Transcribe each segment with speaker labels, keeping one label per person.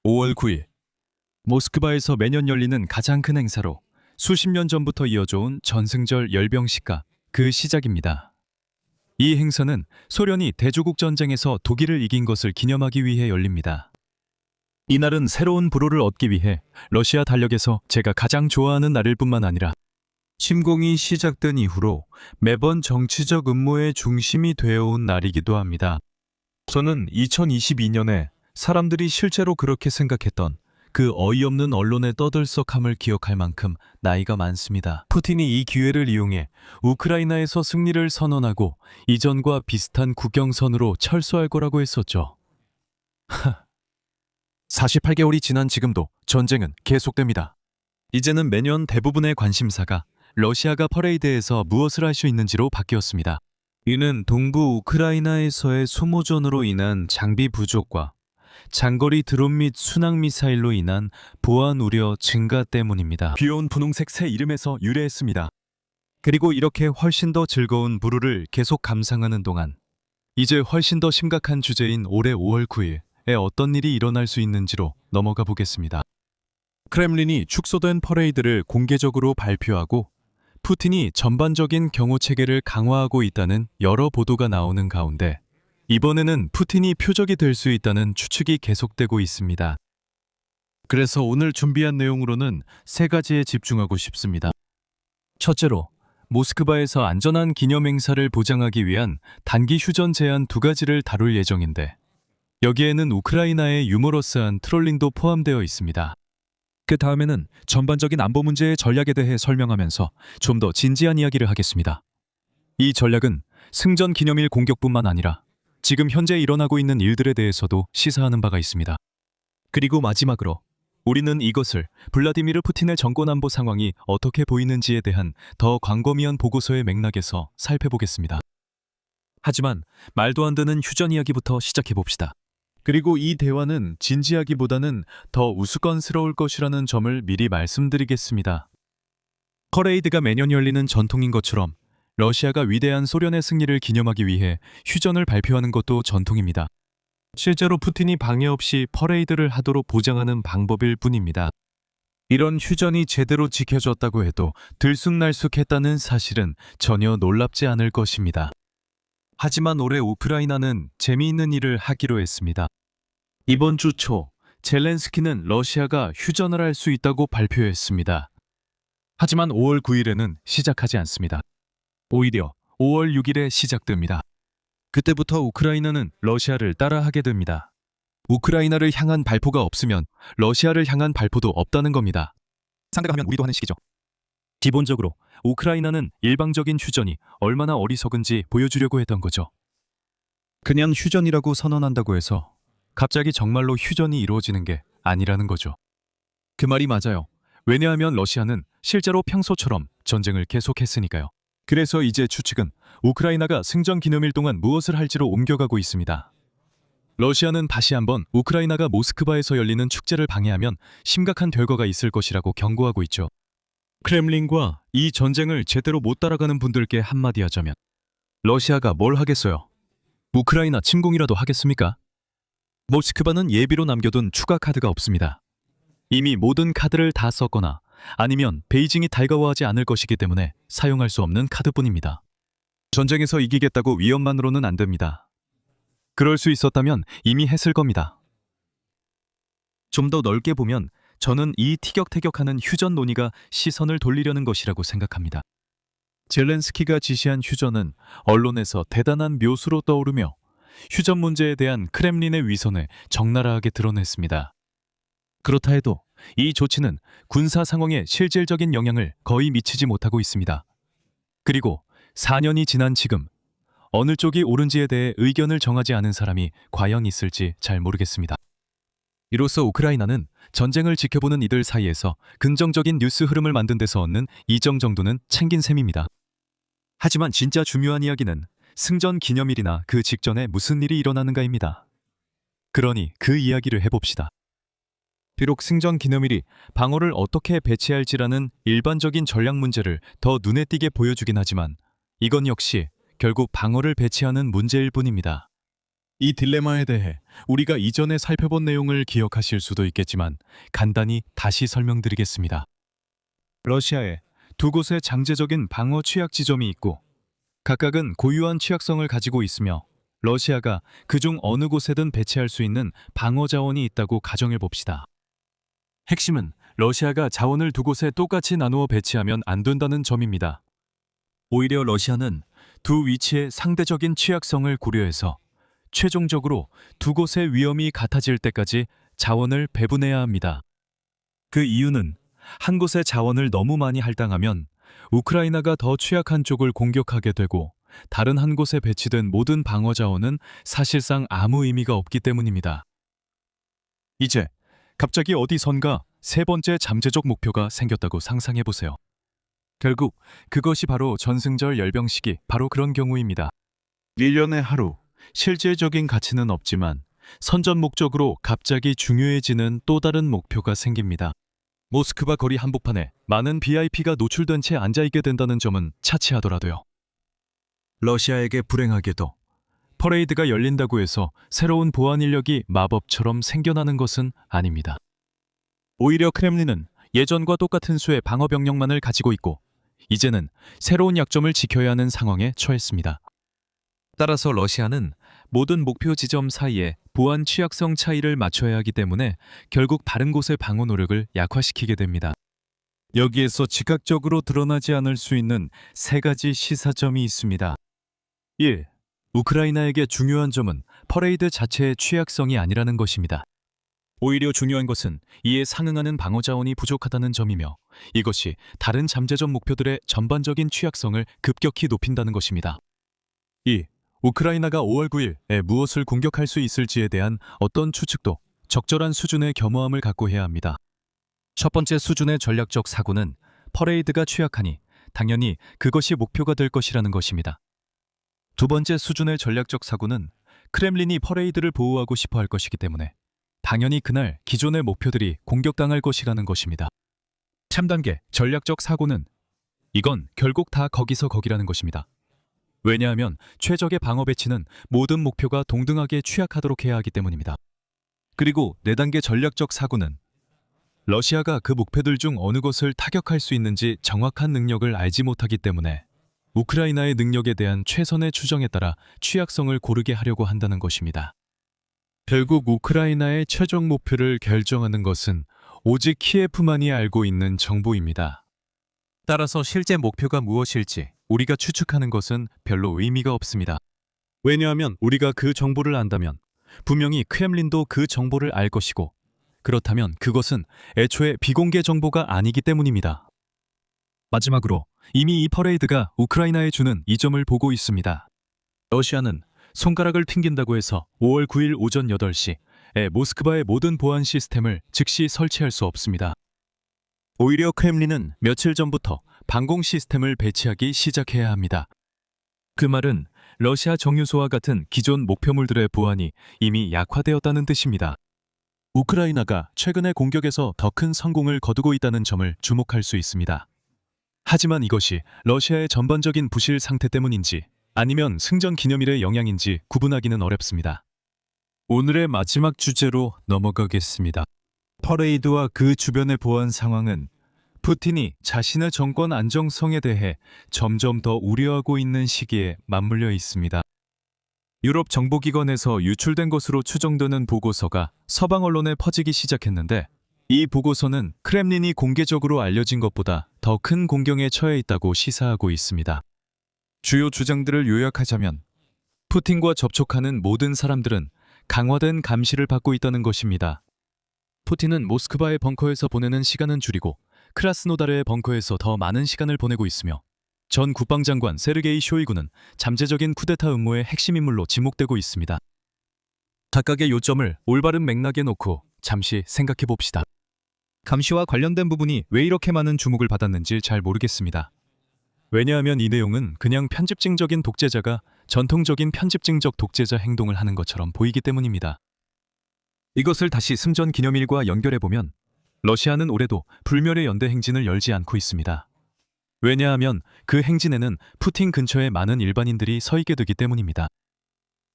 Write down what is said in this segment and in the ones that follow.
Speaker 1: 5월 9일, 모스크바에서 매년 열리는 가장 큰 행사로 수십 년 전부터 이어져 온 전승절 열병식가 그 시작입니다. 이 행사는 소련이 대조국 전쟁에서 독일을 이긴 것을 기념하기 위해 열립니다. 이날은 새로운 불호를 얻기 위해 러시아 달력에서 제가 가장 좋아하는 날일 뿐만 아니라 침공이 시작된 이후로 매번 정치적 음모의 중심이 되어온 날이기도 합니다. 저는 2022년에 사람들이 실제로 그렇게 생각했던 그 어이없는 언론의 떠들썩함을 기억할 만큼 나이가 많습니다. 푸틴이 이 기회를 이용해 우크라이나에서 승리를 선언하고 이전과 비슷한 국경선으로 철수할 거라고 했었죠. 48개월이 지난 지금도 전쟁은 계속됩니다. 이제는 매년 대부분의 관심사가 러시아가 퍼레이드에서 무엇을 할 수 있는지로 바뀌었습니다. 이는 동부 우크라이나에서의 소모전으로 인한 장비 부족과 장거리 드론 및 순항미사일로 인한 보안 우려 증가 때문입니다. 귀여운 분홍색 새 이름에서 유래했습니다. 그리고 이렇게 훨씬 더 즐거운 부루를 계속 감상하는 동안 이제 훨씬 더 심각한 주제인 올해 5월 9일에 어떤 일이 일어날 수 있는지로 넘어가 보겠습니다. 크렘린이 축소된 퍼레이드를 공개적으로 발표하고 푸틴이 전반적인 경호 체계를 강화하고 있다는 여러 보도가 나오는 가운데 이번에는 푸틴이 표적이 될 수 있다는 추측이 계속되고 있습니다. 그래서 오늘 준비한 내용으로는 세 가지에 집중하고 싶습니다. 첫째로, 모스크바에서 안전한 기념행사를 보장하기 위한 단기 휴전 제한 2가지를 다룰 예정인데 여기에는 우크라이나의 유머러스한 트롤링도 포함되어 있습니다. 그 다음에는 전반적인 안보 문제의 전략에 대해 설명하면서 좀 더 진지한 이야기를 하겠습니다. 이 전략은 승전 기념일 공격뿐만 아니라 지금 현재 일어나고 있는 일들에 대해서도 시사하는 바가 있습니다. 그리고 마지막으로 우리는 이것을 블라디미르 푸틴의 정권 안보 상황이 어떻게 보이는지에 대한 더 광범위한 보고서의 맥락에서 살펴보겠습니다. 하지만 말도 안 되는 휴전 이야기부터 시작해봅시다. 그리고 이 대화는 진지하기보다는 더 우스꽝스러울 것이라는 점을 미리 말씀드리겠습니다. 퍼레이드가 매년 열리는 전통인 것처럼 러시아가 위대한 소련의 승리를 기념하기 위해 휴전을 발표하는 것도 전통입니다. 실제로 푸틴이 방해 없이 퍼레이드를 하도록 보장하는 방법일 뿐입니다. 이런 휴전이 제대로 지켜졌다고 해도 들쑥날쑥했다는 사실은 전혀 놀랍지 않을 것입니다. 하지만 올해 우크라이나는 재미있는 일을 하기로 했습니다. 이번 주 초 젤렌스키는 러시아가 휴전을 할 수 있다고 발표했습니다. 하지만 5월 9일에는 시작하지 않습니다. 오히려 5월 6일에 시작됩니다. 그때부터 우크라이나는 러시아를 따라하게 됩니다. 우크라이나를 향한 발포가 없으면 러시아를 향한 발포도 없다는 겁니다. 상대가 하면 우리도 하는 식이죠. 기본적으로 우크라이나는 일방적인 휴전이 얼마나 어리석은지 보여주려고 했던 거죠. 그냥 휴전이라고 선언한다고 해서 갑자기 정말로 휴전이 이루어지는 게 아니라는 거죠. 그 말이 맞아요. 왜냐하면 러시아는 실제로 평소처럼 전쟁을 계속했으니까요. 그래서 이제 추측은 우크라이나가 승전 기념일 동안 무엇을 할지로 옮겨가고 있습니다. 러시아는 다시 한번 우크라이나가 모스크바에서 열리는 축제를 방해하면 심각한 결과가 있을 것이라고 경고하고 있죠. 크렘린과 이 전쟁을 제대로 못 따라가는 분들께 한마디 하자면 러시아가 뭘 하겠어요? 우크라이나 침공이라도 하겠습니까? 모스크바는 예비로 남겨둔 추가 카드가 없습니다. 이미 모든 카드를 다 썼거나 아니면 베이징이 달가워하지 않을 것이기 때문에 사용할 수 없는 카드뿐입니다. 전쟁에서 이기겠다고 위협만으로는 안 됩니다. 그럴 수 있었다면 이미 했을 겁니다. 좀 더 넓게 보면 저는 이 티격태격하는 휴전 논의가 시선을 돌리려는 것이라고 생각합니다. 젤렌스키가 지시한 휴전은 언론에서 대단한 묘수로 떠오르며 휴전 문제에 대한 크렘린의 위선을 적나라하게 드러냈습니다. 그렇다 해도 이 조치는 군사 상황에 실질적인 영향을 거의 미치지 못하고 있습니다. 그리고 4년이 지난 지금 어느 쪽이 옳은지에 대해 의견을 정하지 않은 사람이 과연 있을지 잘 모르겠습니다. 이로써 우크라이나는 전쟁을 지켜보는 이들 사이에서 긍정적인 뉴스 흐름을 만든 데서 얻는 이정 정도는 챙긴 셈입니다. 하지만 진짜 중요한 이야기는 승전 기념일이나 그 직전에 무슨 일이 일어나는가입니다. 그러니 그 이야기를 해봅시다. 비록 승전 기념일이 방어를 어떻게 배치할지라는 일반적인 전략 문제를 더 눈에 띄게 보여주긴 하지만 이건 역시 결국 방어를 배치하는 문제일 뿐입니다. 이 딜레마에 대해 우리가 이전에 살펴본 내용을 기억하실 수도 있겠지만 간단히 다시 설명드리겠습니다. 러시아에 두 곳의 장제적인 방어 취약 지점이 있고 각각은 고유한 취약성을 가지고 있으며 러시아가 그중 어느 곳에든 배치할 수 있는 방어 자원이 있다고 가정해 봅시다. 핵심은 러시아가 자원을 두 곳에 똑같이 나누어 배치하면 안 된다는 점입니다. 오히려 러시아는 두 위치의 상대적인 취약성을 고려해서 최종적으로 두 곳의 위험이 같아질 때까지 자원을 배분해야 합니다. 그 이유는 한 곳의 자원을 너무 많이 할당하면 우크라이나가 더 취약한 쪽을 공격하게 되고 다른 한 곳에 배치된 모든 방어 자원은 사실상 아무 의미가 없기 때문입니다. 이제 갑자기 어디선가 세 번째 잠재적 목표가 생겼다고 상상해 보세요. 결국 그것이 바로 전승절 열병식이 바로 그런 경우입니다. 1년에 하루, 실질적인 가치는 없지만 선전 목적으로 갑자기 중요해지는 또 다른 목표가 생깁니다. 모스크바 거리 한복판에 많은 VIP가 노출된 채 앉아있게 된다는 점은 차치하더라도요. 러시아에게 불행하게도 퍼레이드가 열린다고 해서 새로운 보안 인력이 마법처럼 생겨나는 것은 아닙니다. 오히려 크렘린은 예전과 똑같은 수의 방어 병력만을 가지고 있고 이제는 새로운 약점을 지켜야 하는 상황에 처했습니다. 따라서 러시아는 모든 목표 지점 사이에 보안 취약성 차이를 맞춰야 하기 때문에 결국 다른 곳의 방어 노력을 약화시키게 됩니다. 여기에서 즉각적으로 드러나지 않을 수 있는 세 가지 시사점이 있습니다. 1. 우크라이나에게 중요한 점은 퍼레이드 자체의 취약성이 아니라는 것입니다. 오히려 중요한 것은 이에 상응하는 방어 자원이 부족하다는 점이며 이것이 다른 잠재적 목표들의 전반적인 취약성을 급격히 높인다는 것입니다. 2. 우크라이나가 5월 9일에 무엇을 공격할 수 있을지에 대한 어떤 추측도 적절한 수준의 겸허함을 갖고 해야 합니다. 첫 번째 수준의 전략적 사고는 퍼레이드가 취약하니 당연히 그것이 목표가 될 것이라는 것입니다. 두 번째 수준의 전략적 사고는 크렘린이 퍼레이드를 보호하고 싶어 할 것이기 때문에 당연히 그날 기존의 목표들이 공격당할 것이라는 것입니다. 3단계 전략적 사고는 이건 결국 다 거기서 거기라는 것입니다. 왜냐하면 최적의 방어 배치는 모든 목표가 동등하게 취약하도록 해야 하기 때문입니다. 그리고 4단계 전략적 사고는 러시아가 그 목표들 중 어느 것을 타격할 수 있는지 정확한 능력을 알지 못하기 때문에 우크라이나의 능력에 대한 최선의 추정에 따라 취약성을 고르게 하려고 한다는 것입니다. 결국 우크라이나의 최종 목표를 결정하는 것은 오직 키예프만이 알고 있는 정보입니다. 따라서 실제 목표가 무엇일지 우리가 추측하는 것은 별로 의미가 없습니다. 왜냐하면 우리가 그 정보를 안다면 분명히 크렘린도 그 정보를 알 것이고 그렇다면 그것은 애초에 비공개 정보가 아니기 때문입니다. 마지막으로 이미 이 퍼레이드가 우크라이나에 주는 이점을 보고 있습니다. 러시아는 손가락을 튕긴다고 해서 5월 9일 오전 8시에 모스크바의 모든 보안 시스템을 즉시 설치할 수 없습니다. 오히려 크렘린은 며칠 전부터 방공 시스템을 배치하기 시작해야 합니다. 그 말은 러시아 정유소와 같은 기존 목표물들의 보안이 이미 약화되었다는 뜻입니다. 우크라이나가 최근의 공격에서 더 큰 성공을 거두고 있다는 점을 주목할 수 있습니다. 하지만 이것이 러시아의 전반적인 부실 상태 때문인지 아니면 승전 기념일의 영향인지 구분하기는 어렵습니다. 오늘의 마지막 주제로 넘어가겠습니다. 퍼레이드와 그 주변의 보안 상황은 푸틴이 자신의 정권 안정성에 대해 점점 더 우려하고 있는 시기에 맞물려 있습니다. 유럽 정보기관에서 유출된 것으로 추정되는 보고서가 서방 언론에 퍼지기 시작했는데 이 보고서는 크렘린이 공개적으로 알려진 것보다 더 큰 공경에 처해 있다고 시사하고 있습니다. 주요 주장들을 요약하자면 푸틴과 접촉하는 모든 사람들은 강화된 감시를 받고 있다는 것입니다. 푸틴은 모스크바의 벙커에서 보내는 시간은 줄이고 크라스노다르의 벙커에서 더 많은 시간을 보내고 있으며 전 국방장관 세르게이 쇼이구는 잠재적인 쿠데타 음모의 핵심 인물로 지목되고 있습니다. 각각의 요점을 올바른 맥락에 놓고 잠시 생각해 봅시다. 감시와 관련된 부분이 왜 이렇게 많은 주목을 받았는지 잘 모르겠습니다. 왜냐하면 이 내용은 그냥 편집증적인 독재자가 전통적인 편집증적 독재자 행동을 하는 것처럼 보이기 때문입니다. 이것을 다시 승전 기념일과 연결해보면 러시아는 올해도 불멸의 연대 행진을 열지 않고 있습니다. 왜냐하면 그 행진에는 푸틴 근처에 많은 일반인들이 서 있게 되기 때문입니다.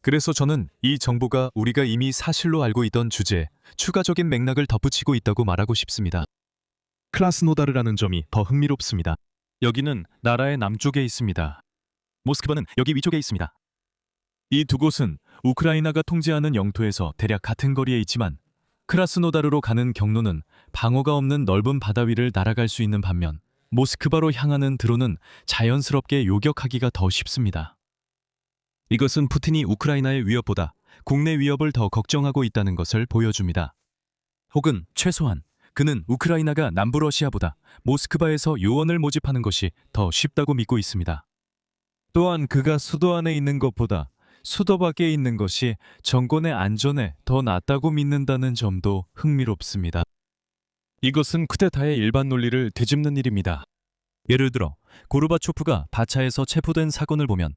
Speaker 1: 그래서 저는 이 정보가 우리가 이미 사실로 알고 있던 주제에 추가적인 맥락을 덧붙이고 있다고 말하고 싶습니다. 크라스노다르라는 점이 더 흥미롭습니다. 여기는 나라의 남쪽에 있습니다. 모스크바는 여기 위쪽에 있습니다. 이 두 곳은 우크라이나가 통제하는 영토에서 대략 같은 거리에 있지만 크라스노다르로 가는 경로는 방어가 없는 넓은 바다 위를 날아갈 수 있는 반면 모스크바로 향하는 드론은 자연스럽게 요격하기가 더 쉽습니다. 이것은 푸틴이 우크라이나의 위협보다 국내 위협을 더 걱정하고 있다는 것을 보여줍니다. 혹은 최소한 그는 우크라이나가 남부 러시아보다 모스크바에서 요원을 모집하는 것이 더 쉽다고 믿고 있습니다. 또한 그가 수도 안에 있는 것보다 수도 밖에 있는 것이 정권의 안전에 더 낫다고 믿는다는 점도 흥미롭습니다. 이것은 쿠데타의 일반 논리를 뒤집는 일입니다. 예를 들어 고르바초프가 바차에서 체포된 사건을 보면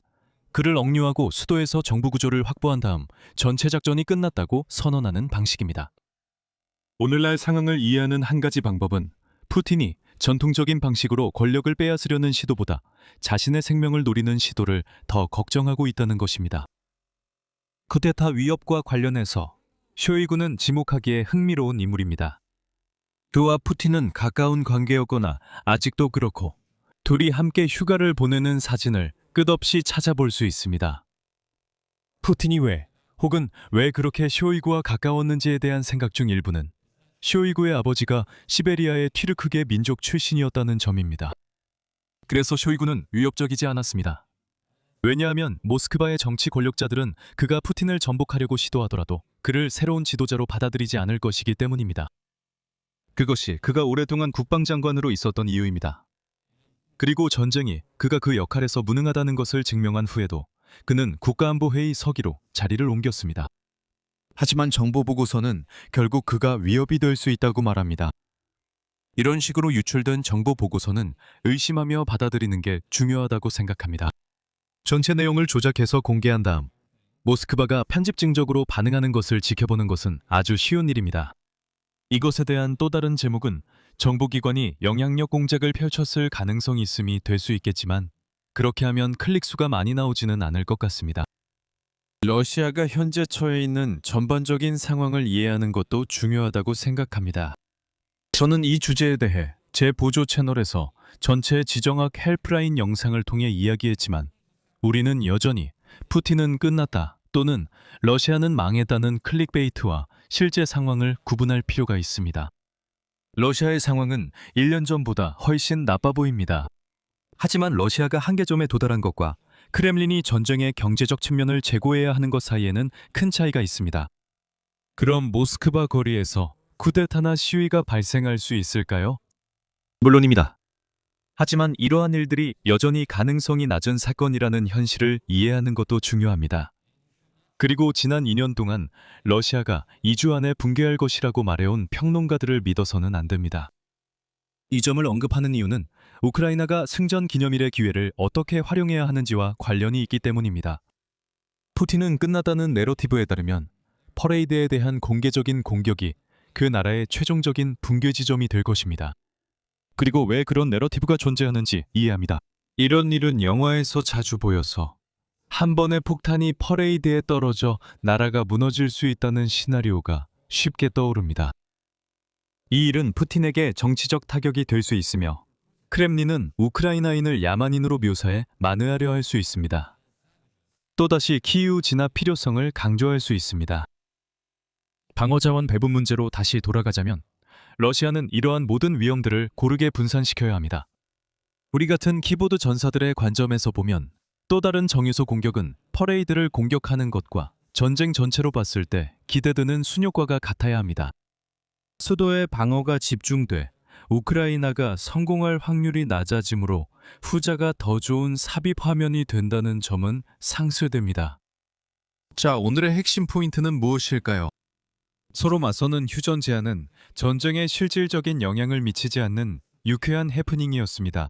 Speaker 1: 그를 억류하고 수도에서 정부 구조를 확보한 다음 전체 작전이 끝났다고 선언하는 방식입니다. 오늘날 상황을 이해하는 한 가지 방법은 푸틴이 전통적인 방식으로 권력을 빼앗으려는 시도보다 자신의 생명을 노리는 시도를 더 걱정하고 있다는 것입니다. 쿠데타 위협과 관련해서 쇼이구는 지목하기에 흥미로운 인물입니다. 그와 푸틴은 가까운 관계였거나 아직도 그렇고 둘이 함께 휴가를 보내는 사진을 끝없이 찾아볼 수 있습니다. 푸틴이 왜 혹은 왜 그렇게 쇼이구와 가까웠는지에 대한 생각 중 일부는 쇼이구의 아버지가 시베리아의 튀르크계 민족 출신이었다는 점입니다. 그래서 쇼이구는 위협적이지 않았습니다. 왜냐하면 모스크바의 정치 권력자들은 그가 푸틴을 전복하려고 시도하더라도 그를 새로운 지도자로 받아들이지 않을 것이기 때문입니다. 그것이 그가 오랫동안 국방장관으로 있었던 이유입니다. 그리고 전쟁이 그가 그 역할에서 무능하다는 것을 증명한 후에도 그는 국가안보회의 서기로 자리를 옮겼습니다. 하지만 정보보고서는 결국 그가 위협이 될 수 있다고 말합니다. 이런 식으로 유출된 정보보고서는 의심하며 받아들이는 게 중요하다고 생각합니다. 전체 내용을 조작해서 공개한 다음 모스크바가 편집증적으로 반응하는 것을 지켜보는 것은 아주 쉬운 일입니다. 이것에 대한 또 다른 제목은 정보기관이 영향력 공작을 펼쳤을 가능성이 있음이 될 수 있겠지만 그렇게 하면 클릭수가 많이 나오지는 않을 것 같습니다. 러시아가 현재 처해 있는 전반적인 상황을 이해하는 것도 중요하다고 생각합니다. 저는 이 주제에 대해 제 보조 채널에서 전체 지정학 헬프라인 영상을 통해 이야기했지만 우리는 여전히 푸틴은 끝났다 또는 러시아는 망했다는 클릭베이트와 실제 상황을 구분할 필요가 있습니다. 러시아의 상황은 1년 전보다 훨씬 나빠 보입니다. 하지만 러시아가 한계점에 도달한 것과 크렘린이 전쟁의 경제적 측면을 제고해야 하는 것 사이에는 큰 차이가 있습니다. 그럼 모스크바 거리에서 쿠데타나 시위가 발생할 수 있을까요? 물론입니다. 하지만 이러한 일들이 여전히 가능성이 낮은 사건이라는 현실을 이해하는 것도 중요합니다. 그리고 지난 2년 동안 러시아가 2주 안에 붕괴할 것이라고 말해온 평론가들을 믿어서는 안 됩니다. 이 점을 언급하는 이유는 우크라이나가 승전 기념일의 기회를 어떻게 활용해야 하는지와 관련이 있기 때문입니다. 푸틴은 끝났다는 내러티브에 따르면 퍼레이드에 대한 공개적인 공격이 그 나라의 최종적인 붕괴 지점이 될 것입니다. 그리고 왜 그런 내러티브가 존재하는지 이해합니다. 이런 일은 영화에서 자주 보여서 한 번의 폭탄이 퍼레이드에 떨어져 나라가 무너질 수 있다는 시나리오가 쉽게 떠오릅니다. 이 일은 푸틴에게 정치적 타격이 될 수 있으며 크렘린은 우크라이나인을 야만인으로 묘사해 만회하려 할 수 있습니다. 또다시 키이우 진압 필요성을 강조할 수 있습니다. 방어자원 배분 문제로 다시 돌아가자면 러시아는 이러한 모든 위험들을 고르게 분산시켜야 합니다. 우리 같은 키보드 전사들의 관점에서 보면 또 다른 정유소 공격은 퍼레이드를 공격하는 것과 전쟁 전체로 봤을 때 기대되는 순효과가 같아야 합니다. 수도의 방어가 집중돼 우크라이나가 성공할 확률이 낮아지므로 후자가 더 좋은 삽입 화면이 된다는 점은 상쇄됩니다. 자, 오늘의 핵심 포인트는 무엇일까요? 서로 맞서는 휴전 제안은 전쟁에 실질적인 영향을 미치지 않는 유쾌한 해프닝이었습니다.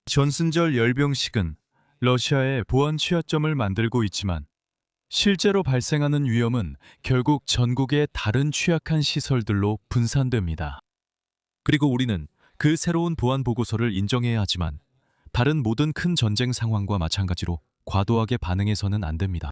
Speaker 1: 전승절 열병식은 러시아의 보안 취약점을 만들고 있지만 실제로 발생하는 위험은 결국 전국의 다른 취약한 시설들로 분산됩니다. 그리고 우리는 그 새로운 보안 보고서를 인정해야 하지만 다른 모든 큰 전쟁 상황과 마찬가지로 과도하게 반응해서는 안 됩니다.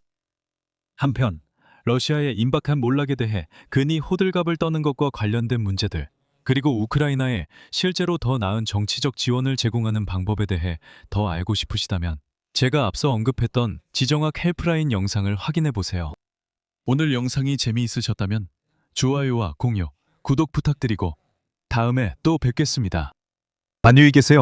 Speaker 1: 한편 러시아의 임박한 몰락에 대해 근히 호들갑을 떠는 것과 관련된 문제들, 그리고 우크라이나에 실제로 더 나은 정치적 지원을 제공하는 방법에 대해 더 알고 싶으시다면 제가 앞서 언급했던 지정학 헬프라인 영상을 확인해 보세요. 오늘 영상이 재미있으셨다면 좋아요와 공유, 구독 부탁드리고 다음에 또 뵙겠습니다. 안녕히 계세요.